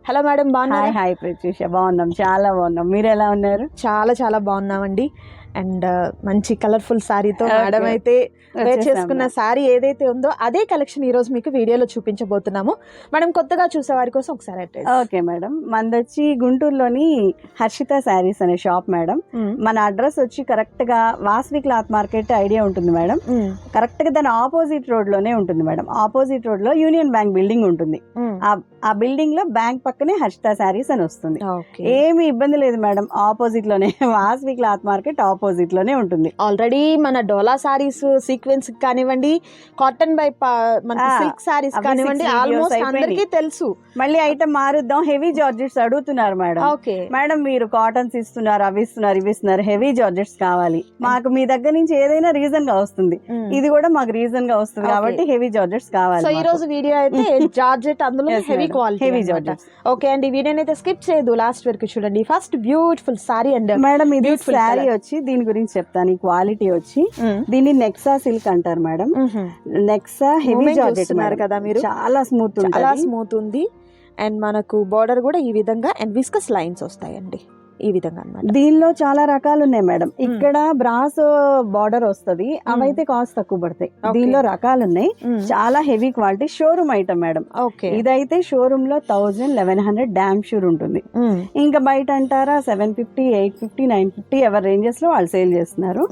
Hello madam, బాగున్నారా? Hi Pratyusha, బాగున్నాం, చాలా బాగున్నాం. మీరు ఎలా ఉన్నారు? చాలా బాగున్నామండి. అండ్ మంచి కలర్ఫుల్ శారీతో మేడం అయితే వేర్ చేసుకున్న శారీ ఏదైతే ఉందో అదే కలెక్షన్ ఈ రోజు మీకు వీడియోలో చూపించబోతున్నాము. మేడం, కొత్తగా చూసే వారి కోసం ఒకసారి అడ్రస్. ఓకే మేడం, మనది వచ్చి గుంటూరులోని హర్షిత శారీస్ అనే షాప్ మేడం. మన అడ్రస్ వచ్చి కరెక్ట్ గా వాసవి క్లాత్ మార్కెట్ ఐడియా ఉంటుంది మేడం. కరెక్ట్ గా దాని ఆపోజిట్ రోడ్ లోనే ఉంటుంది మేడం. ఆపోజిట్ రోడ్ లో యూనియన్ బ్యాంక్ బిల్డింగ్ ఉంటుంది. ఆ బిల్డింగ్ లో బ్యాంక్ పక్కనే హర్షిత శారీస్ అని వస్తుంది. ఏమి ఇబ్బంది లేదు మేడం, ఆపోజిట్ లోనే వాసవి క్లాత్ మార్కెట్ ఆపోజిట్ లోనే ఉంటుంది. ఆల్రెడీ మన డోలా సారీస్ సీక్వెన్స్ కానివ్వండి, కాటన్ బై సిల్క్ సారీస్ కానివ్వండి, ఆల్మోస్ట్ అందరికీ తెలుసు. మళ్ళీ ఐటమ్ మారుద్దాం, హెవీ జార్జెట్స్ అడుగుతున్నారు మేడం. ఓకే మేడం, మీరు కాటన్స్ ఇస్తున్నారు, అవి ఇస్తున్నారు, ఇవి ఇస్తున్నారు, హెవీ జార్జెట్స్ కావాలి మాకు. మీ దగ్గర నుంచి ఏదైనా రీజన్ గా వస్తుంది, ఇది కూడా మాకు రీజన్ గా వస్తుంది కాబట్టి హెవీ జార్జెట్స్ కావాలి. సో ఈ రోజు వీడియో అయితే జార్జెట్, అందులో heavy quality, heavy georgettes. Okay అండి, వీడియోని అయితే స్కిప్ చేయదు, లాస్ట్ వరకు చూడండి. First beautiful sorry and madam, ఇది సారీ వచ్చి దీని గురించి చెప్తాను. ఈ క్వాలిటీ వచ్చి దీన్ని నెక్సా సిల్క్ అంటారు మేడం. నెక్సా హెవీ జార్జెట్ కదా మీరు, చాలా స్మూత్ ఉంది. అండ్ మనకు బార్డర్ కూడా ఈ విధంగా అండ్ విస్కస్ లైన్స్ వస్తాయండి ఈ విధంగా అన్నమాట. దీనిలో చాలా రకాలు ఉన్నాయి మేడం. ఇక్కడ బ్రాస్ బార్డర్ వస్తది, అవైతే కాస్ట్ తక్కువ పడతాయి. దీనిలో రకాలు ఉన్నాయి, చాలా heavy quality, showroom item madam. ఇదైతే షోరూమ్ లో 1000-1100 డామ్ షూర్ ఉంటుంది. ఇంకా బయట అంటారా 750, 850, 950 ఎవరి రేంజెస్ లో వాళ్ళు సేల్ చేస్తున్నారు.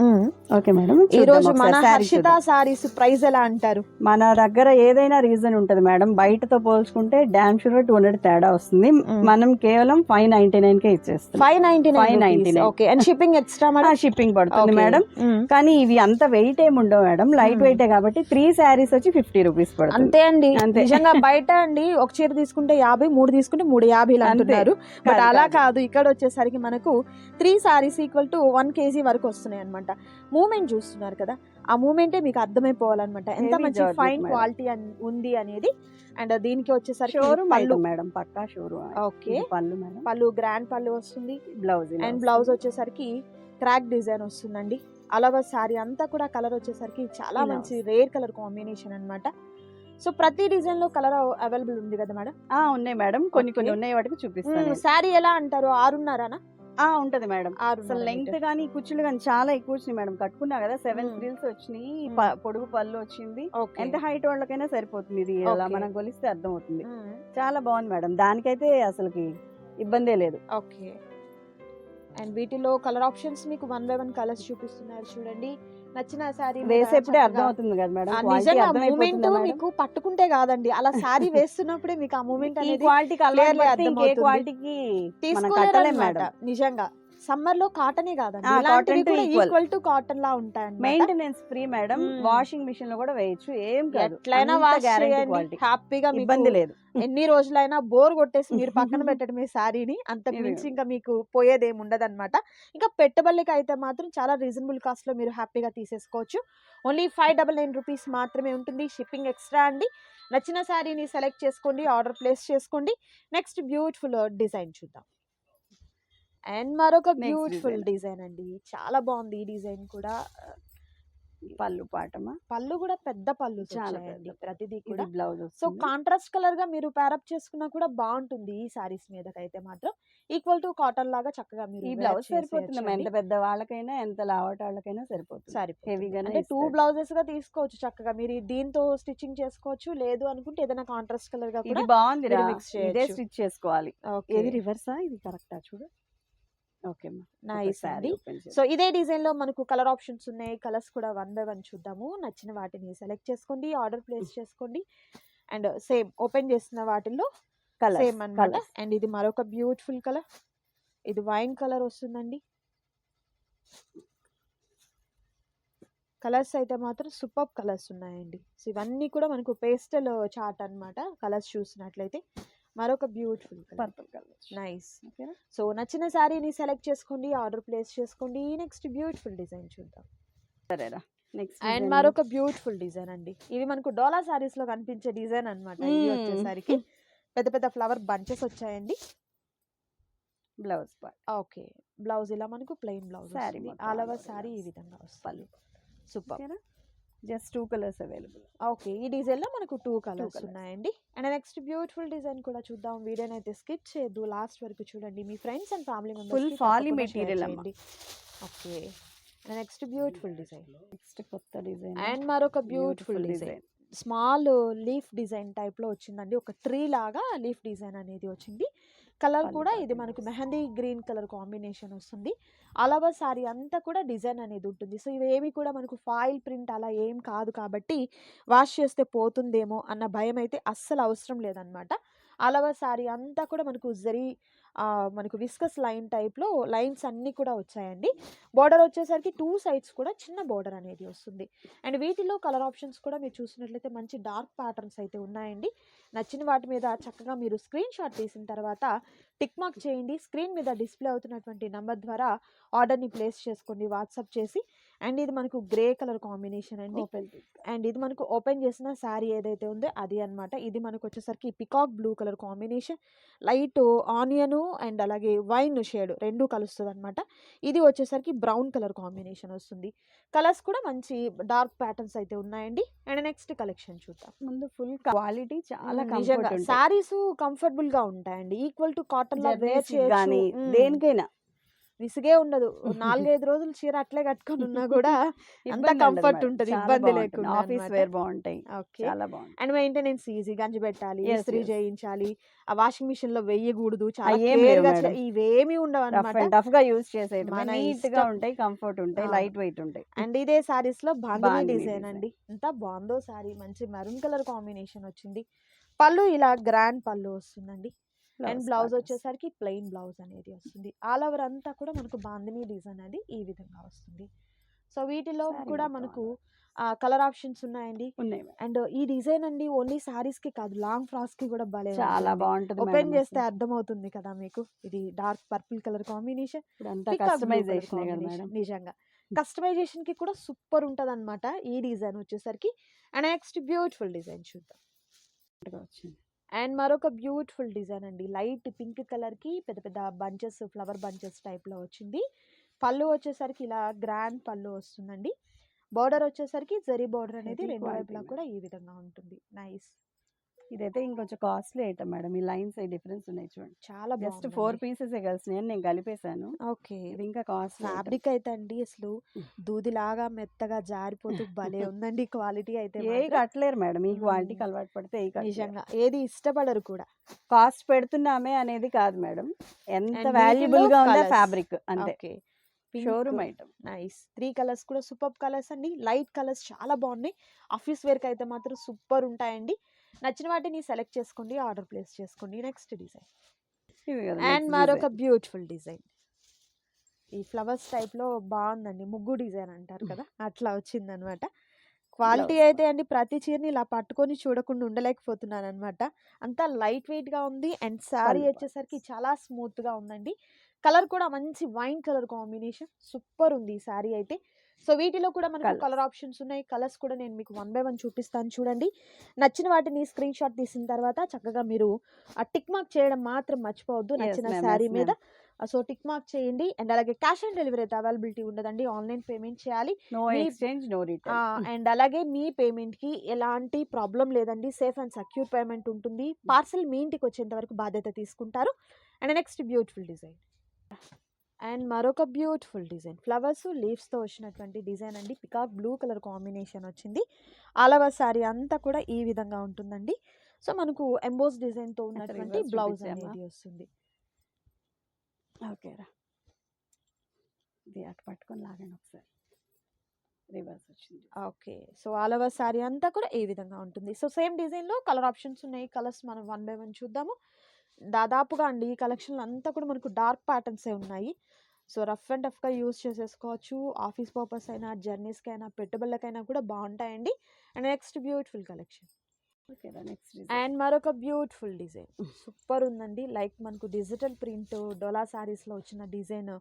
ఓకే మేడం, ఈ రోజు మన హర్షిత సారీస్ ప్రైస్ ఎలా అంటారు? మన దగ్గర ఏదైనా రీజన్ ఉంటది మేడం. బయటతో పోల్చుకుంటే డామ్ షూర్ 200 తేడా వస్తుంది. మనం కేవలం 599 కే ఇచ్చేస్తాం. 599. Okay, and shipping extra madam? Shipping పడుతుంది మేడం. కానీ ఇవి అంత వెయిట్ ఏమి ఉండవు మేడం, లైట్ వెయిట్ కాబట్టి 3 శారీస్ వచ్చి 50 రూపీస్ పడుతుంది. అంతే అండి. నిజంగా బయట అండి ఒక చీర తీసుకుంటే 50, 3 తీసుకుంటే 350 అంటున్నారు. బట్ అలా కాదు, ఇక్కడ వచ్చేసరికి మనకు 3 శారీస్ ఈక్వల్ టు 1 kg వరకు వస్తున్నాయి అనమాట. మూమెంట్ చూస్తున్నారు కదా, ఆ మూమెంటే మీకు అర్థమైపోవాలన్నమాట ఎంత మంచి ఫైన్ క్వాలిటీ ఉంది అనేది. అండ్ దీనికి వచ్చేసరికి పళ్ళు మేడం, పక్కా షోరూమ్. ఓకే, పళ్ళు మేడం, పళ్ళు గ్రాండ్ పళ్ళు వస్తుంది. బ్లౌజ్ అండ్ బ్లౌజ్ వచ్చేసరికి క్రాక్ డిజైన్ వస్తుందండి. అలాగా సారీ అంతా కూడా కలర్ వచ్చేసరికి చాలా మంచి రేర్ కలర్ కాంబినేషన్ అన్నమాట. సో ప్రతి డిజైన్ లో కలర్ అవైలబుల్ ఉంది కదా మేడం? ఉన్నాయి మేడం, కొన్ని ఉన్నాయి, వాటికి చూపిస్తాను. సారీ ఎలా అంటారు, 6.5 ఉంటది మేడం. అసలు లెంగ్త్ గానీ కుచ్చులు గానీ చాలా ఎక్కువ వచ్చినాయి మేడం. కట్టుకున్నా కదా 7 ఫ్రిల్స్ వచ్చినాయి, పొడుగు పళ్ళు వచ్చింది. ఎంత హైట్ వాళ్ళకైనా సరిపోతుంది. ఇది ఇలా మనం కొలిస్తే అర్థం అవుతుంది. చాలా బాగుంది మేడం, దానికైతే అసలుకి ఇబ్బందే లేదు. ఓకే, అండ్ వీటిలో కలర్ ఆప్షన్స్ మీకు 1 by 1 కలర్స్ చూపిస్తున్నారు చూడండి. నచ్చిన సారీ వేసేప్పుడే అర్థం అవుతుంది కదా మేడం. మూమెంట్ మీకు పట్టుకుంటే కాదండి, అలా సారీ వేస్తున్నప్పుడే మీకు ఆ మూమెంట్ అనేది క్వాలిటీకి తీసుకోలేరు మేడం. నిజంగా సమ్మర్ లో కాటనే కాదండి, ఈక్వల్ టు కాటన్ లా ఉంటాయి. Maintenance free madam, washing machine లో కూడా వేయచ్చు, ఏం ఎట్లయినా వాష్ చేయండి, హ్యాపీగా, ఇబ్బంది లేదు. ఎన్ని రోజులైనా బోర్ కొట్టేసి మీరు పక్కన పెట్టడం మీ శారీని, అంతకు మించి ఇంకా మీకు పోయేది ఏమి ఉండదు అనమాట. ఇంకా పెట్టుబడికి అయితే మాత్రం చాలా రీజనబుల్ కాస్ట్ లో మీరు హ్యాపీగా తీసేసుకోవచ్చు. ఓన్లీ 599 రూపీస్ మాత్రమే ఉంటుంది, షిప్పింగ్ ఎక్స్ట్రా అండి. నచ్చిన శారీని సెలెక్ట్ చేసుకోండి, ఆర్డర్ ప్లేస్ చేసుకోండి. నెక్స్ట్ బ్యూటిఫుల్ డిజైన్ చూద్దాం. అండ్ మరొక బ్యూటిఫుల్ డిజైన్ అండి, చాలా బాగుంది ఈ డిజైన్ కూడా. పళ్ళు పాటమా, పళ్ళు కూడా పెద్ద పళ్ళు చాలా ప్రతిదీ కూడా బ్లౌజ్. సో కాంట్రాస్ట్ కలర్ గా మీరు ప్యారప్ చేసుకున్నా కూడా బాగుంటుంది ఈ సారీస్ మీదకైతే మాత్రం. ఈక్వల్ టు కాటన్ లాగా చక్కగా మీరు ఈ బ్లౌజ్ సరిపోతుంది. ఎంత పెద్ద వాళ్ళకైనా ఎంత లావట వాళ్ళకైనా సరిపోతుంది. హెవీగా అంటే 2 బ్లౌజెస్ గా తీసుకోవచ్చు చక్కగా మీరు, దీంతో స్టిచ్చింగ్ చేసుకోవచ్చు. లేదు అనుకుంటే ఏదైనా కాంట్రాస్ట్ కలర్ గా కూడా బాగుంది, ఇదే స్టిచ్ చేసుకోవాలి. ఇది రివర్సా, ఇది కరెక్టా చూడు. ఓకే, నైస్ అండి. సో ఇదే డిజైన్ లో మనకు కలర్ ఆప్షన్స్ ఉన్నాయి, కలర్స్ కూడా 1 by 1 చూద్దాము. నచ్చిన వాటిని సెలెక్ట్ చేసుకోండి, ఆర్డర్ ప్లేస్ చేసుకోండి. అండ్ సేమ్ ఓపెన్ చేసిన వాటిల్లో సేమ్ అన్నమాట. అండ్ ఇది మరొక బ్యూటిఫుల్ కలర్, ఇది వైన్ కలర్ వస్తుందండి. కలర్స్ అయితే మాత్రం సూపర్ కలర్స్ ఉన్నాయండి. సో ఇవన్నీ కూడా మనకు పేస్టల్ చార్ట్ అన్నమాట. కలర్స్ చూసినట్లయితే మరొక beautiful purple colour, nice. So నచ్చిన శారీని సెలెక్ట్ చేసుకోండి, ఆర్డర్ ప్లేస్ చేసుకోండి. నెక్స్ట్ బ్యూటిఫుల్ డిజైన్ చూద్దాం. అండ్ మరొక బ్యూటిఫుల్ డిజైన్ అండి, ఇవి మనకు డోలా సారీస్ లో కనిపించే డిజైన్ అన్నమాట. ఇవి వచ్చేసరికి పెద్ద పెద్ద ఫ్లవర్ బంచెస్ వచ్చాయండి. బ్లౌజ్ ఓకే, బ్లౌజ్ ఇలా మనకు plain blouse, all over sorry ఈ విధంగా వస్తుంది. Super. Just 2 colours available. Okay. ఈ డిజైన్‌లో మనకు 2 కలర్స్ colours. ఉన్నాయండి. అండ్ నెక్స్ట్ బ్యూటిఫుల్ డిజైన్ కూడా చూద్దాం. వీడియోనైతే స్కిప్ చేయొద్దు. లాస్ట్ వరకు చూడండి. మీ ఫ్రెండ్స్ అండ్ ఫ్యామిలీ ఫుల్ మెంబర్స్‌కి ఫాలీ తప్పకుండా షేర్ మెటీరియల్ అమ్మ. చేయండి. Okay. And next beautiful design. Next కొత్త డిజైన్. అండ్ మరొక beautiful design. Small leaf design టైప్‌లో వచ్చిందండి. ఒక ట్రీ లాగా లీఫ్ డిజైన్ అనేది వచ్చింది. కలర్ పళ్ళు కూడా ఇది pattern మనకు వస్తుంది. మెహందీ గ్రీన్ కలర్ కాంబినేషన్ వస్తుంది. ఆల్ ఓవర్ సారీ అంతా కూడా డిజైన్ అనేది ఉంటుంది. సో ఇవేమి కూడా మనకు ఫాయిల్ ప్రింట్ అలా ఏం కాదు కాబట్టి వాష్ చేస్తే పోతుందేమో అన్న భయం అయితే అస్సలు అవసరం లేదనమాట. ఆల్ ఓవర్ సారీ అంతా కూడా మనకు మనకు విస్కస్ లైన్ టైప్‌లో లైన్స్ అన్నీ కూడా వచ్చాయండి. బోర్డర్ వచ్చేసరికి 2 సైడ్స్ కూడా చిన్న బోర్డర్ అనేది వస్తుంది. అండ్ వీటిలో కలర్ ఆప్షన్స్ కూడా మీరు చూసినట్లయితే మంచి డార్క్ ప్యాటర్న్స్ అయితే ఉన్నాయండి. నచ్చిన వాటి మీద చక్కగా మీరు స్క్రీన్ షాట్ తీసిన తర్వాత టిక్ మార్క్ చేయండి. స్క్రీన్ మీద డిస్ప్లే అవుతున్నటువంటి నంబర్ ద్వారా ఆర్డర్‌ని ప్లేస్ చేసుకోండి వాట్సాప్ చేసి. అండ్ ఇది మనకు గ్రే కలర్ కాంబినేషన్ అండి. ఓపెన్ అండ్ ఇది మనకు ఓపెన్ చేసిన శారీ ఏదైతే ఉందో అది అన్నమాట. ఇది మనకు వచ్చేసరికి peacock blue colour combination, light onion and అలాగే వైన్ షేడ్ 2 కలుస్తదనమాట. ఇది వచ్చేసరికి బ్రౌన్ కలర్ కాంబినేషన్ వస్తుంది. కలర్స్ కూడా మంచి డార్క్ ప్యాటర్న్స్ అయితే ఉన్నాయండి. అండ్ నెక్స్ట్ కలెక్షన్ చూద్దాం. ముందు ఫుల్ క్వాలిటీ చాలా నిజంగా కంఫర్ట్ ఉంటాయి. సారీస్ కంఫర్టబుల్ గా ఉంటాయండి. ఈక్వల్ టు కాటన్ లా వేర్ జర్నీస్ చేయొచ్చు. గానీ దేనికైనా విసిగే ఉండదు. 4, 5 రోజులు చీర అట్లే కట్టుకొని ఉన్నా కూడా అంత ఇబ్బంది ఉండదు కంఫర్ట్ మేడం. ఉంటది. చాలా ఇబ్బంది బాగుంటుంది. లేకుండా ఆఫీస్ అన్నమాట. వేర్ బాగుంటాయి. ఓకే. చాలా బాగుంటాయి. And maintenance easy. గంజి పెట్టాలి, Yes, ఇస్త్రీ yes. చేయించాలి, ఆ వాషింగ్ మిషన్ లో వెయ్యకూడదు, చాలా అయ్యేం కేర్ లేవు గా మేడం. ఇవేమి ఉండవు రఫ్ అన్నమాట. అండ్ టఫ్ గా యూజ్ చేసేయటమే. మన నీట్ గా ఇష్టం. ఉంటాయి, కంఫర్ట్ ఉంటాయి, అవును. లైట్ వెయిట్ ఉంటాయి. అండ్ ఇదే సారీస్ లో బాందిని బాందిని డిజైన్ design. అండి. ఎంత బాగుందో సారీ. మంచి మెరూన్ కలర్ కాంబినేషన్ వచ్చింది. పళ్ళు ఇలా గ్రాండ్ పళ్ళు వస్తుందండి. And blouse patterns. వచ్చేసరికి ప్లెయిన్ బ్లౌజ్ అనేది వస్తుంది. ఆల్ ఓవర్ అంతా కూడా మనకు బాందిని డిజైన్ అనేది ఈ విధంగా వస్తుంది. సో వీటిలో Saree కూడా మొత్తం మనకు అలా కలర్ ఆప్షన్స్ ఉన్నాయండి. ఉన్నాయి మేడం. అండ్ ఈ డిజైన్ అండి ఓన్లీ సారీస్ కి కాదు, లాంగ్ ఫ్రాక్స్ కి కూడా భలే చాలా ఉంటుందండి. బాగుంటుంది ఓపెన్ మేడం. చేస్తే అర్థమవుతుంది కదా మీకు. ఇది డార్క్ పర్పుల్ కలర్ కాంబినేషన్, ఇప్పుడంతా పికాక్ బ్లూ కలర్ కస్టమైజేషన్ కదా కాంబినేషన్. మేడం. నిజంగా కస్టమైజేషన్ కి కూడా సూపర్ ఉంటది అనమాట ఈ డిజైన్ వచ్చేసరికి. అండ్ నెక్స్ట్ బ్యూటిఫుల్ డిజైన్ చూద్దాం. వచ్చింది. అండ్ మరొక బ్యూటిఫుల్ డిజైన్ అండి. లైట్ పింక్ కలర్ కి పెద్ద పెద్ద బంచెస్, ఫ్లవర్ బంచెస్ టైప్ లో వచ్చింది. పళ్ళు వచ్చేసరికి ఇలా గ్రాండ్ పళ్ళు వస్తుందండి. బార్డర్ వచ్చేసరికి జరీ బార్డర్ అనేది Heavy రెండు quality వైపులా మేడం. కూడా ఈ విధంగా ఉంటుంది. నైస్. ఇదైతే ఇంకొంచెం కాస్ట్లీ ఐటమ్ మేడం. ఈ లైన్స్ డిఫరెన్స్ ఉన్నాయి చూడండి. చాలా జస్ట్ 4 బాగుందండి. పీసెస్ కలిసినాయి నేను కలిపేశాను. ఓకే. ఇది ఇంకా కాస్ట్లీ ఐటమ్. ఫ్యాబ్రిక్ అయితే అండి అసలు దూదిలాగా మెత్తగా జారిపోతూ భలే ఉందండి. క్వాలిటీ అయితే ఏ మాత్రం కట్టలేరు మేడం. ఈ మ్మ్. క్వాలిటీకి అలవాటు పడితే ఏ కట్టలేరు. నిజంగా ఏది ఇష్టపడరు కూడా. కాస్ట్ పెడుతున్నామే అనేది కాదు మేడం. ఎంత అండ్ వాల్యుబుల్ వీటిలో గా ఉందా కలర్స్. ఫ్యాబ్రిక్ అంతే. Okay. Showroom pink item. Nice. 3 colours కూడా సూపర్ కలర్స్ అండి. లైట్ కలర్స్ చాలా బాగున్నాయి. ఆఫీస్ వేర్ కి అయితే మాత్రం సూపర్ ఉంటాయండి. నచ్చిన వాటిని సెలెక్ట్ చేసుకోండి, ఆర్డర్ ప్లేస్ చేసుకోండి. Next design. ఇవి కదా అండ్ నెక్స్ట్ మరొక డిజైన్. Beautiful design. ఈ ఫ్లవర్స్ టైప్ లో బాగుందండి. ముగ్గు డిజైన్ అంటారు కదా, అట్లా వచ్చిందనమాట. క్వాలిటీ బ్లౌజ్ అయితే అండి ప్రతి చీరని ఇలా పట్టుకొని చూడకుండా ఉండలేకపోతున్నాను అనమాట. అంతా లైట్ వెయిట్ గా ఉంది. అండ్ శారీ పళ్ళు వచ్చేసరికి చాలా స్మూత్ గా ఉందండి. కలర్ కూడా మంచి వైన్ కలర్ కాంబినేషన్. సూపర్ ఉంది ఈ శారీ అయితే. సో వీటిలో కూడా మనకు కలర్స్. కలర్ ఆప్షన్స్ ఉన్నాయి. కలర్స్ కూడా నేను మీకు 1 బై 1 చూపిస్తాను చూడండి. నచ్చిన వాటిని స్క్రీన్ షాట్ తీసిన తర్వాత చక్కగా మీరు ఆ టిక్ మార్క్ చేయడం మాత్రం మర్చిపోవద్దు ఎస్ నచ్చిన మ్యామ్, శారీ ఎస్ మీద. మ్యామ్. సో టిక్ మార్క్ చేయండి. అండ్ అలాగే క్యాష్ ఆన్ డెలివరీ అయితే అవైలబిలిటీ ఉండదండి. ఆన్లైన్ పేమెంట్ చేయాలి. నో మీ ఎక్స్చేంజ్, నో రిటర్న్. అండ్ అలాగే మీ పేమెంట్కి ఎలాంటి ప్రాబ్లం లేదండి. సేఫ్ అండ్ సెక్యూర్ పేమెంట్ ఉంటుంది. పార్సల్ మీ ఇంటికి వచ్చేంత వరకు బాధ్యత తీసుకుంటారు. And next beautiful design. And మరొక బ్యూటిఫుల్ డిజైన్. ఫ్లవర్స్ లీవ్స్తో వచ్చినటువంటి డిజైన్ అండి. పికాక్ బ్లూ కలర్ కాంబినేషన్ వచ్చింది. ఆల్ ఓవర్ శారీ అంతా కూడా ఈ విధంగా ఉంటుందండి. సో మనకు ఎంబోస్ డిజైన్తో ఉన్నటువంటి reverse బ్లౌజ్ చూపించామా? అనేది వస్తుంది. ఓకే రా. ఇది అటు పట్టుకొని లాగండి ఒకసారి. రివర్స్ వచ్చింది. Okay. So all over sari అంతా కూడా ఈ విధంగా ఉంటుంది. సో సేమ్ డిజైన్లో కలర్ ఆప్షన్స్ ఉన్నాయి. కలర్స్ మనం 1 బై 1 చూద్దాము. దాదాపుగా అండి ఈ కలెక్షన్ అంతా కూడా మనకు డార్క్ ప్యాటర్న్సే ఉన్నాయి. సో రఫ్ అండ్ టఫ్గా యూస్ చేసేసుకోవచ్చు. ఆఫీస్ పర్పస్ అయినా, జర్నీస్కి అయినా, పెట్టుబడులకైనా కూడా బాగుంటాయండి. And next beautiful collection. Okay రా. నెక్స్ట్ అండ్ మరొక బ్యూటిఫుల్ డిజైన్. సూపర్ ఉందండి. లైక్ మనకు డిజిటల్ ప్రింట్ డోలా శారీస్లో వచ్చిన డిజైన్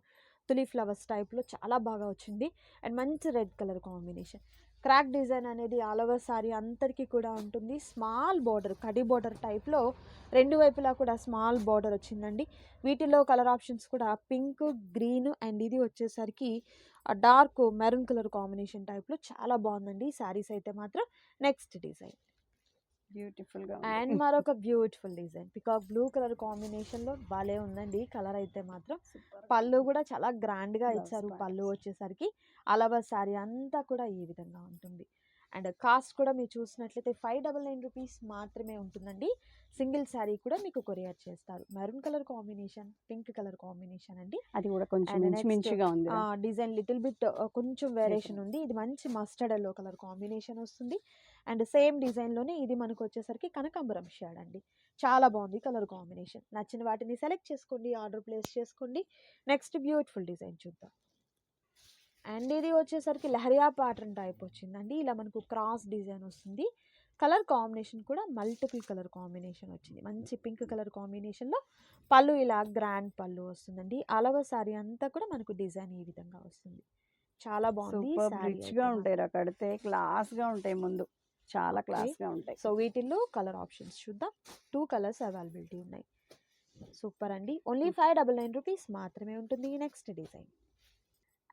తులి ఫ్లవర్స్ టైప్లో చాలా బాగా వచ్చింది. అండ్ మంచి red colour combination. Crack design అనేది ఆల్ ఓవర్ సారీ అంతటికి కూడా ఉంటుంది. స్మాల్ బోర్డర్, కడి బోర్డర్ టైప్లో రెండు వైపులా కూడా స్మాల్ బోర్డర్ వచ్చిందండి. వీటిలో కలర్ ఆప్షన్స్ కూడా పింక్, గ్రీన్ అండ్ ఇది వచ్చేసరికి డార్క్ మెరూన్ కలర్ కాంబినేషన్ టైప్లో చాలా బాగుందండి శారీస్ అయితే మాత్రం. నెక్స్ట్ డిజైన్ బ్యూటిఫుల్ గా అండ్ మరొక beautiful design peacock blue colour కాంబినేషన్లో భలే ఉందండి కలర్ అయితే మాత్రం. పళ్ళు కూడా చాలా గ్రాండ్గా ఇచ్చారు. పళ్ళు వచ్చేసరికి అలవా శారీ అంతా కూడా ఈ విధంగా ఉంటుంది. అండ్ కాస్ట్ కూడా మీరు చూసినట్లయితే 599 రూపీస్ మాత్రమే ఉంటుందండి. సింగిల్ శారీ కూడా మీకు కొరియర్ చేస్తారు. Maroon colour combination, pink colour combination అండి. అది కూడా కొంచెం అండ్ నెక్స్ట్ మంచిగా ఉంది. డిజైన్ లిటిల్ బిట్ కొంచెం వేరియేషన్ ఉంది. ఇది మంచి మస్టర్డ్ ఎల్లో కలర్ కాంబినేషన్ వస్తుంది. అండ్ సేమ్ డిజైన్లోనే ఇది మనకు వచ్చేసరికి కనకాంబరం షేడ్ అండి. చాలా బాగుంది కలర్ కాంబినేషన్. నచ్చిన వాటిని సెలెక్ట్ చేసుకోండి, ఆర్డర్ ప్లేస్ చేసుకోండి. నెక్స్ట్ బ్యూటిఫుల్ డిజైన్ చూద్దాం. అండ్ ఇది వచ్చేసరికి లహరియా ప్యాటర్న్ టైప్ వచ్చిందండి. ఇలా మనకు క్రాస్ డిజైన్ వస్తుంది. కలర్ కాంబినేషన్ కూడా మల్టిపుల్ కలర్ కాంబినేషన్ వచ్చింది. మంచి పింక్ కలర్ కాంబినేషన్లో పళ్ళు ఇలా గ్రాండ్ పళ్ళు వస్తుందండి. అలవ సారీ అంతా కూడా మనకు డిజైన్ ఈ విధంగా వస్తుంది. చాలా బాగుంది. రిచ్ గా ఉంటాయి, కడితే క్లాస్ గా ఉంటాయి. ముందు చాలా క్లాస్ గా ఉంటాయి. సో వీటిల్లో కలర్ ఆప్షన్స్ చూద్దాం. 2 కలర్స్ అవైలబిలిటీ ఉన్నాయి. సూపర్ అండి. ఓన్లీ 599 రూపీస్ మాత్రమే ఉంటుంది. నెక్స్ట్ డిజైన్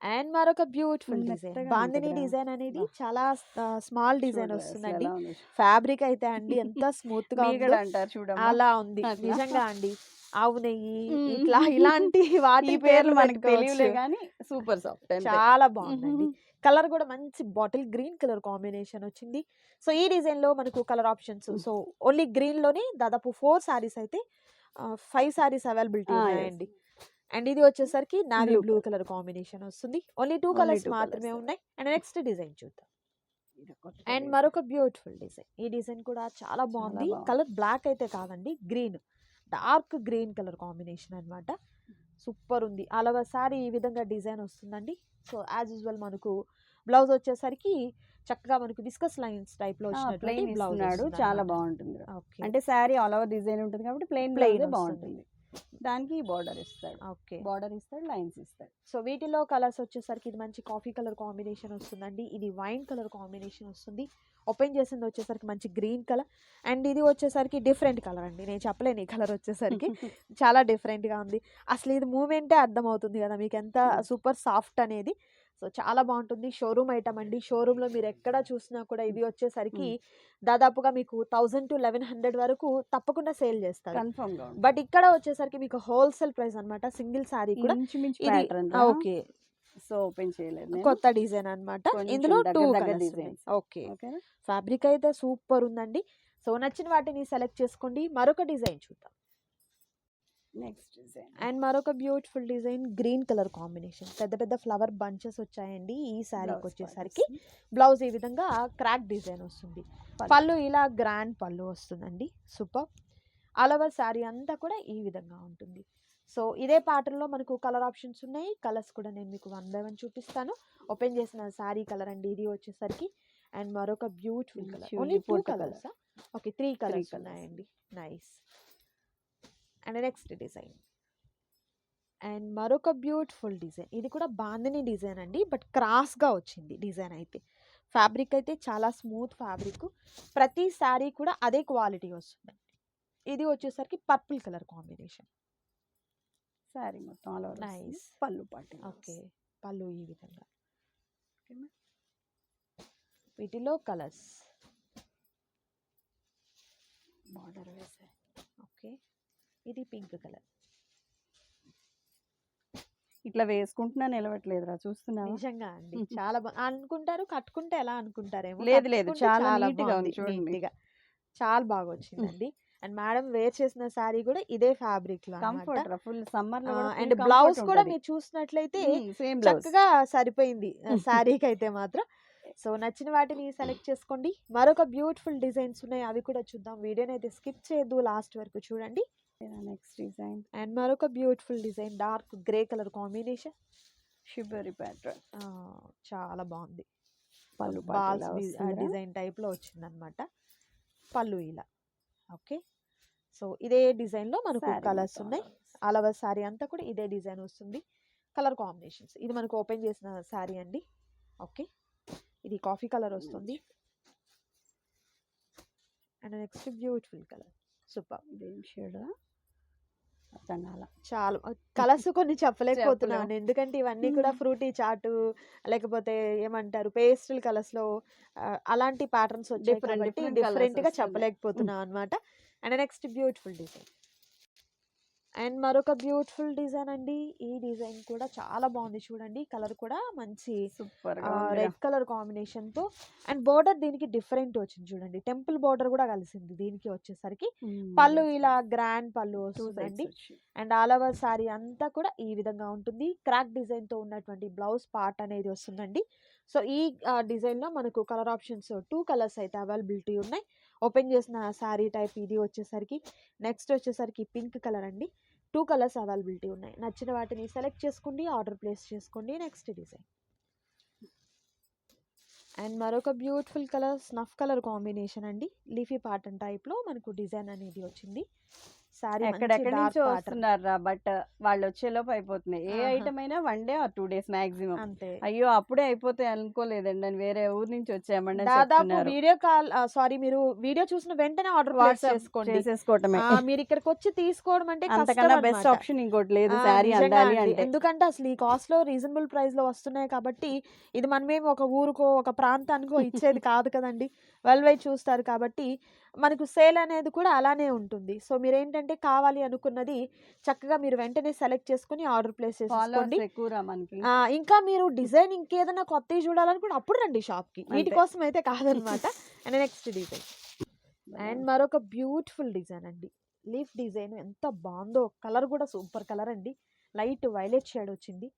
అండ్ మరొక బ్యూటిఫుల్ డిజైన్. బాందిని డిజైన్ అనేది చాలా స్మాల్ డిజైన్ వస్తుందండి. ఫ్యాబ్రిక్ అయితే అండి ఎంత స్మూత్ గా అలా ఉంది నిజంగా అండి. ఆవు నెయ్యి ఇట్లా ఇలాంటి వాటి పేర్లు మనకి తెలియలే కానీ సూపర్ సాఫ్ట్, చాలా బాగుందండి. కలర్ కూడా మంచి బాటిల్ గ్రీన్ కలర్ కాంబినేషన్ వచ్చింది. సో ఈ డిజైన్ లో మనకు colour options so only green లోనే దాదాపు 4 సారీస్ అయితే 5 సారీస్ అవైలబిలిటీ ఉన్నాయండి. అండ్ ఇది వచ్చేసరికి నావీ బ్లూ కలర్ కాంబినేషన్ వస్తుంది. ఓన్లీ 2 కలర్స్ మాత్రమే ఉన్నాయి. అండ్ నెక్స్ట్ డిజైన్ చూద్దాం. అండ్ మరొక బ్యూటిఫుల్ డిజైన్. ఈ డిజైన్ కూడా చాలా బాగుంది. కలర్ బ్లాక్ అయితే కాదండి, green, dark green colour combination అన్నమాట. సూపర్ ఉంది. అలవ సారీ ఈ విధంగా డిజైన్ వస్తుందండి. సో యాజ్ యూజువల్ మనకు బ్లౌజ్ వచ్చేసరికి చక్కగా మనకు విస్కస్ లైన్స్ టైప్ లో ప్లెయిన్ బ్లౌజ్ చాలా బాగుంటుంది. అంటే సారీ ఆల్ ఓవర్ డిజైన్ ఉంటుంది కాబట్టి ప్లెయిన్ బాగుంటుంది. దానికి బార్డర్ ఇస్తాడు. ఓకే, బార్డర్ ఇస్తాడు, లైన్స్ ఇస్తాడు. సో వీటిలో కలర్స్ వచ్చేసరికి ఇది మంచి కాఫీ కలర్ కాంబినేషన్ వస్తుందండి. ఇది వైన్ కలర్ కాంబినేషన్ వస్తుంది. ఓపెన్ చేసింది వచ్చేసరికి మంచి గ్రీన్ కలర్. అండ్ ఇది వచ్చేసరికి డిఫరెంట్ కలర్ అండి. నేను చెప్పలేను ఈ కలర్ వచ్చేసరికి చాలా డిఫరెంట్గా ఉంది. అసలు ఇది మూమెంటే అర్థమవుతుంది కదా మీకు ఎంత సూపర్ సాఫ్ట్ అనేది. సో చాలా బాగుంటుంది. షోరూమ్ ఐటమ్ అండి. షోరూంలో మీరు ఎక్కడ చూసినా కూడా ఇది వచ్చేసరికి దాదాపుగా మీకు 1000 to 1100 వరకు తప్పకుండా సేల్ చేస్తారు కన్ఫర్మ్. బట్ ఇక్కడ వచ్చేసరికి మీకు హోల్సేల్ ప్రైస్ అన్నమాట. సింగిల్ సారీ కూడా ఓకే. సో ఓపెన్ చేయలేదు, కొత్త డిజైన్ అన్నమాట. ఇందులో 2 డిజైన్స్. ఓకే, ఫ్యాబ్రిక్ అయితే సూపర్ ఉందండి. సో నచ్చిన వాటిని సెలెక్ట్ చేసుకోండి. మరొక డిజైన్ చూద్దాం. నెక్స్ట్ డిజైన్ అండ్ మరొక beautiful design. Green colour combination, పెద్ద పెద్ద ఫ్లవర్ బంచెస్ వచ్చాయండి. ఈ శారీకి వచ్చేసరికి బ్లౌజ్ ఈ విధంగా క్రాక్ డిజైన్ వస్తుంది. పళ్ళు ఇలా గ్రాండ్ పళ్ళు వస్తుందండి. సూపర్. అలవర్ శారీ అంతా కూడా ఈ విధంగా ఉంటుంది. సో ఇదే ప్యాటర్న్లో మనకు కలర్ ఆప్షన్స్ ఉన్నాయి. కలర్స్ కూడా నేను మీకు 1 by 1 చూపిస్తాను. ఓపెన్ చేసిన శారీ కలర్ అండి ఇది వచ్చేసరికి. అండ్ మరొక beautiful colour. Only 2 colours. Okay, 3 colours ఉన్నాయండి. Nice. And next design. And మరొక బ్యూటిఫుల్ డిజైన్. ఇది కూడా బాందిని డిజైన్ అండి, బట్ క్రాస్గా వచ్చింది డిజైన్ అయితే. ఫ్యాబ్రిక్ అయితే చాలా స్మూత్ ఫ్యాబ్రిక్. ప్రతి శారీ కూడా అదే క్వాలిటీ వస్తుందండి. ఇది వచ్చేసరికి పర్పుల్ కలర్ కాంబినేషన్. సారీ మొత్తం ఆల్ ఓవర్ నైస్. పళ్ళు పాటి. ఓకే, పళ్ళు ఈ విధంగా. వీటిలో కలర్స్ బార్డర్ వేసాయి. ఓకే, ఇది పింక్ కలర్. ఇట్లా వేసుకుంటున్నా నిలవట్లేదురా, చూస్తున్నా. నిజంగా అండి చాలా అనుకుంటారు, కట్టుకుంటే ఎలా అనుకుంటారేమో. లేదు చాలా నీట్ గా ఉంది చూడండి. చాలా బాగా వచ్చిందండి. అండ్ మేడం వేర్ చేసిన శారీ కూడా ఇదే ఫ్యాబ్రిక్ లో కంఫర్ట్, ఫుల్ సమ్మర్ లో. అండ్ బ్లౌజ్ కూడా మీరు చూసినట్లయితే చక్కగా సరిపోయింది శారీకి అయితే మాత్రం. సో నచ్చిన వాటిని సెలెక్ట్ చేసుకోండి. మరొక బ్యూటిఫుల్ డిజైన్స్ ఉన్నాయి, అవి కూడా చూద్దాం. వీడియోని అయితే స్కిప్ చేయొద్దు, లాస్ట్ వరకు చూడండి. Next design. అండ్ మరొక beautiful design. Dark grey colour combination, shibori pattern. చాలా బాగుంది. పళ్ళు డిజైన్ టైప్ లో వచ్చింది అనమాట. పళ్ళు ఇలా. ఓకే, సో ఇదే డిజైన్ లో మనకు కలర్స్ ఉన్నాయి. అలవర్ సారీ అంతా కూడా ఇదే డిజైన్ వస్తుంది. Colour combinations. ఇది మనకు ఓపెన్ చేసిన సారీ అండి. ఓకే, ఇది కాఫీ కలర్ వస్తుంది. And next beautiful colour, super. ఇదేం షేడ్ అర్థం కాల. చాలా కలర్స్ కొన్ని చెప్పలేకపోతున్నాను, ఎందుకంటే ఇవన్నీ కూడా ఫ్రూటీ చాటు లేకపోతే ఏమంటారు పేస్టల్ కలర్స్ లో అలాంటి ప్యాటర్న్స్ వచ్చాయి కాబట్టి డిఫరెంట్ గా చెప్పలేకపోతున్నాను అన్నమాట. And next beautiful design, and మరొక బ్యూటిఫుల్ డిజైన్ అండి. ఈ డిజైన్ కూడా చాలా బాగుంది చూడండి, కలర్ కూడా మంచి సూపర్ రెడ్ కలర్ కాంబినేషన్ తో. అండ్ బోర్డర్ దీనికి డిఫరెంట్ వచ్చింది చూడండి, టెంపుల్ బోర్డర్ కూడా కలిసింది దీనికి. వచ్చేసరికి పళ్ళు ఇలా గ్రాండ్ పళ్ళు వస్తుందండి. అండ్ ఆల్ ఓవర్ సారీ అంతా కూడా ఈ విధంగా ఉంటుంది. క్రాక్ డిజైన్ తో ఉన్నటువంటి బ్లౌజ్ పార్ట్ అనేది వస్తుందండి. సో ఈ డిజైన్ లో మనకు కలర్ ఆప్షన్స్ 2 కలర్స్ అయితే అవైలబిలిటీ ఉన్నాయి. ఓపెన్ చేసిన శారీ టైప్ ఇది వచ్చేసరికి. నెక్స్ట్ వచ్చేసరికి పింక్ కలర్ అండి. 2 కలర్స్ అవైలబిలిటీ ఉన్నాయి. నచ్చిన వాటిని సెలెక్ట్ చేసుకోండి, ఆర్డర్ ప్లేస్ చేసుకోండి. నెక్స్ట్ డిజైన్, అండ్ మరొక beautiful colour snuff colour combination అండి. లీఫీ ప్యాటర్న్ టైప్ లో మనకు డిజైన్ అనేది వచ్చింది. సారీ ఎక్కడెక్కడి నుంచి వస్తున్నారా, బట్ వాళ్ళు వచ్చేలోపు అయిపోతున్నాయి. ఏ ఐటమ్ అయినా 1 డే ఆర్ 2 days మాక్సిమం. అంతే. అయ్యో అప్పుడే అయిపోతాయి అనుకోలేదండి, అని వేరే ఊరు నుంచి వచ్చామండి అని దాదాపు చెప్తున్నారు. వీడియో కాల్ సారీ మీరు వీడియో చూసిన వెంటనే ఆర్డర్ ప్లేస్ వాట్సాప్ చేసుకోండి. చేసేసుకోవటమే. మీరు ఇక్కడికి వచ్చి తీసుకోవడం అంటే కష్టం అంతకన్నా బెస్ట్ అన్నమాట. ఆప్షన్ ఇంకోటి లేదు. ఆ, శారీ నిజంగా అందాలి అండి. అంటే ఎందుకంటే అసలు ఈ కాస్ట్ లో రీజనబుల్ ప్రైస్ లో వస్తున్నాయి కాబట్టి ఇది మనమేమి ఒక ఊరుకో ఒక ప్రాంతానికో ఇచ్చేది కాదు కదండి. వరల్డ్ వైడ్ చూస్తారు కాబట్టి మనకు సేల్ అనేది కూడా అలానే ఉంటుంది. సో మీరు ఏంటంటే కావాలి అనుకున్నది చక్కగా మీరు వెంటనే సెలెక్ట్ చేసుకుని ఆర్డర్ ప్లేస్ చేసుకోండి. ఫాలోవర్స్ ఎక్కువరా మనకి. ఇంకా మీరు డిజైన్ ఇంకేదైనా కొత్తవి చూడాలనుకుంటే అప్పుడు రండి షాప్ కి, వీటి అంతే. కోసం అయితే కాదనమాట. అండ్ నెక్స్ట్ డిజైన్, అండ్ మరొక బ్యూటిఫుల్ డిజైన్ అండి. లీఫ్ డిజైన్ ఎంత బాగుందో, కలర్ కూడా సూపర్ కలర్ అండి. లైట్ వైలెట్ షేడ్ వచ్చింది,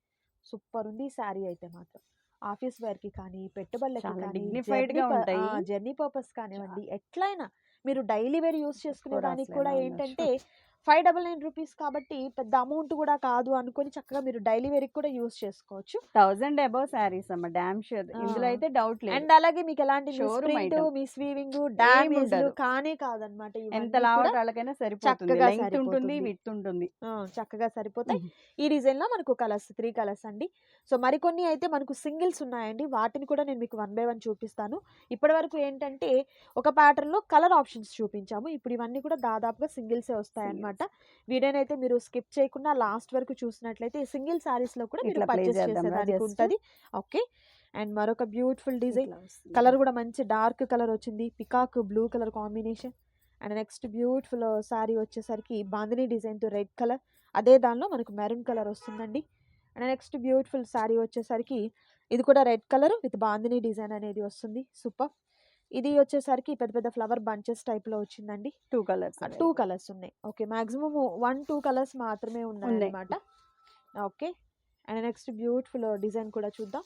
సూపర్ ఉంది. శారీ అయితే మాత్రం ఆఫీస్ వేర్ కి కానీ, పెట్టుబడులకి చాలా కానీ, dignified గా ఉంటాయి. జర్నీ పర్పస్ కానివ్వండి, ఎట్లయినా మీరు డైలీ వేర్ యూస్ చేసుకునే దానికి కూడా అసలు ఏంటంటే 599 రూపీస్ కాబట్టి పెద్ద అమౌంట్ కూడా కాదు అనుకొని చక్కగా మీరు డైలీ వేర్ కూడా యూస్ చేసుకోవచ్చు. 1000 అబౌవ్ శారీస్ అమ్మ, డామ్ షూర్. ఇందులో అయితే డౌట్ లేదు. అండ్ అలాగే మీకు ఎలాంటి Showroom ప్రింట్ item. మీ స్వీవింగ్ డామేజ్ ఉండదు. కానే కాదనమాట. ఎంత లావటాలకైనా సరిపోతుంది. చక్కగా లెంగ్త్ ఉంటుంది, సరిపోతుంది. విడ్త్ ఉంటుంది. చక్కగా సరిపోతాయి. ఈ డిజైన్ లో మనకు కలర్స్ 3 కలర్స్ అండి. సో మరికొన్ని అయితే మనకు సింగిల్స్ ఉన్నాయండి, వాటిని కూడా నేను మీకు 1 by 1 చూపిస్తాను. ఇప్పటి వరకు ఏంటంటే ఒక ప్యాటర్న్ లో కలర్ ఆప్షన్స్ చూపించాము, ఇప్పుడు ఇవన్నీ కూడా దాదాపుగా సింగిల్సే వస్తాయి అనమాట. వీడియోని అయితే మీరు స్కిప్ చేయకుండా లాస్ట్ వరకు చూసినట్లయితే సింగిల్ సారీస్ లో కూడా మీరు ఇట్లా play పర్చేస్ చేద్దామా చేసేదానికి just? ఉంటది. ఓకే. అండ్ మరొక బ్యూటిఫుల్ డిజైన్, ఇట్లా వస్తుంది. కలర్ కూడా మంచి డార్క్ కలర్ వచ్చింది, peacock blue colour combination. And next beautiful sorry వచ్చేసరికి బాందిని డిజైన్ తో రెడ్ కలర్, అదే దానిలో మనకు మెరూన్ కలర్ వస్తుందండి. అండ్ నెక్స్ట్ బ్యూటిఫుల్ సారీ వచ్చేసరికి ఇది కూడా red colour with bandhani design అనేది వస్తుంది, సూపర్. ఇది వచ్చేసరికి పెద్ద పెద్ద ఫ్లవర్ బంచెస్ టైప్ లో వచ్చిందండి. 2 కలర్స్. 2 కలర్స్ ఉన్నాయి. ఓకే, మాక్సిమం 1-2 కలర్స్ మాత్రమే ఉన్నాయి అన్నమాట. Okay. And next beautiful design కూడా చూద్దాం.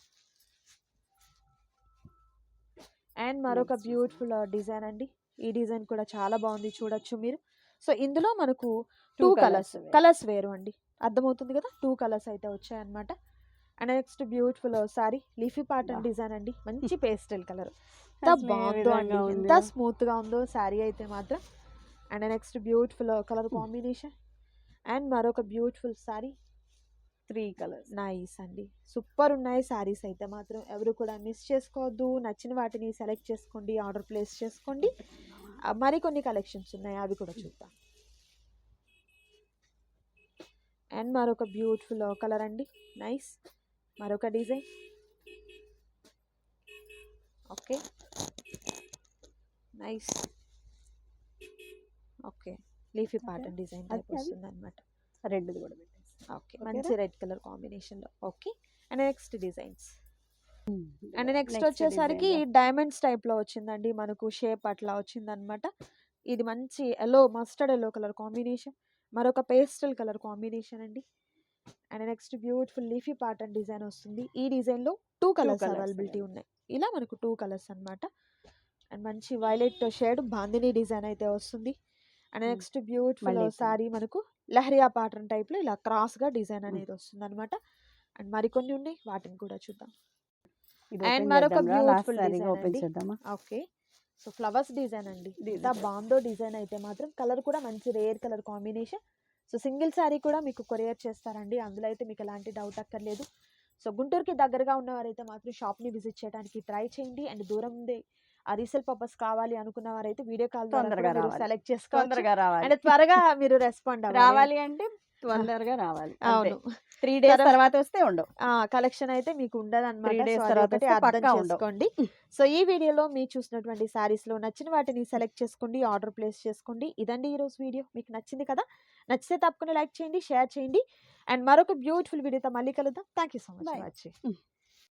అండ్ మరొక బ్యూటిఫుల్ డిజైన్ అండి. ఈ డిజైన్ కూడా చాలా బాగుంది, చూడొచ్చు మీరు. సో ఇందులో మనకు 2 కలర్స్ వేరు అండి, అర్థమవుతుంది కదా. 2 కలర్స్ అయితే వచ్చాయన్నమాట. And next beautiful sorry leafy pattern design అండి, మంచి పేస్టల్ కలర్. ఎంత బాగుందో అండి, ఎంత స్మూత్ గా ఉందో శారీ అయితే మాత్రం. And next beautiful colour combination. And మరొక బ్యూటిఫుల్ సారీ, 3 కలర్స్. నైస్ అండి, సూపర్ ఉన్నాయి శారీస్ అయితే మాత్రం. ఎవరు కూడా మిస్ చేసుకోవద్దు, నచ్చిన వాటిని సెలెక్ట్ చేసుకోండి, ఆర్డర్ ప్లేస్ చేసుకోండి. మరికొన్ని కలెక్షన్స్ ఉన్నాయి, అవి కూడా చూద్దాం. అండ్ మరొక బ్యూటిఫుల్ కలర్ అండి, నైస్. మరొక design. Okay, nice. Okay, leafy pattern design type వస్తుంది అనమాట. రెడ్ కూడా పెట్టేసి. ఓకే, మంచి రెడ్ కలర్ కాంబినేషన్ లో. Okay. And next designs, and next వచ్చేసరికి డైమండ్స్ టైప్ లో వచ్చిందండి, మనకు షేప్ అట్లా వచ్చింది అనమాట. ఇది మంచి yellow, mustard yellow colour combination, మరొక పేస్టల్ కలర్ కాంబినేషన్ అండి. And next beautiful leafy pattern design వస్తుంది. ఈ డిజైన్ లో 2 కలర్స్ అవైలబిలిటీ ఉన్నాయి. ఇలా మనకు 2 కలర్స్ అన్నమాట. అండ్ మంచి వైలెట్ షేడ్ బాందిని డిజైన్ అయితే వస్తుంది. అండ్ నెక్స్ట్ బ్యూటిఫుల్ సారీ మనకు లహరియా ప్యాటర్న్ టైప్ లో ఇలా క్రాస్ గా డిజైన్ అనేది వస్తుంది అనమాట. అండ్ మరికొన్ని ఉన్నాయి, వాటిని కూడా చూద్దాం. అండ్ మరొక beautiful design. Okay, so flowers design అండి, ఎంత బాగుందో డిజైన్ అయితే మాత్రం. కలర్ కూడా మంచి rare colour combination. So single sari కూడా మీకు కొరియర్ చేస్తారండి, అందులో అయితే మీకు ఎలాంటి డౌట్ అక్కర్లేదు. సో గుంటూరుకి దగ్గరగా ఉన్నవారైతే మాత్రం షాప్ని విజిట్ చేయడానికి ట్రై చేయండి. అండ్ దూరం ఉంది ఆ రీసేల్ పర్పస్ కావాలి అనుకున్న వారైతే వీడియో కాల్ తొందరగా రావాలి. సెలెక్ట్ చేసుకోవచ్చు. తొందరగా రావాలి. అండ్ త్వరగా మీరు రెస్పాండ్ రావాలి అంటే తొందరగా రావాలి. అవును. 3 డేస్ తర్వాత వస్తే ఉండవు. కలెక్షన్ అయితే మీకు ఉండదు 3 అనమాట. days తర్వాత వస్తే అర్థం పక్కా ఉండవు. చేసుకోండి. సో ఈ వీడియోలో మీరు చూసినటువంటి సారీస్ లో నచ్చిన వాటిని సెలెక్ట్ చేసుకోండి, ఆర్డర్ ప్లేస్ చేసుకోండి. ఇదండి ఈ రోజు వీడియో. మీకు నచ్చింది కదా? నచ్చితే తప్పకుండా లైక్ చేయండి, షేర్ చేయండి. అండ్ మరొక బ్యూటిఫుల్ వీడియోతో మళ్ళీ కలుద్దాం. Thank you so much Bye. For watching.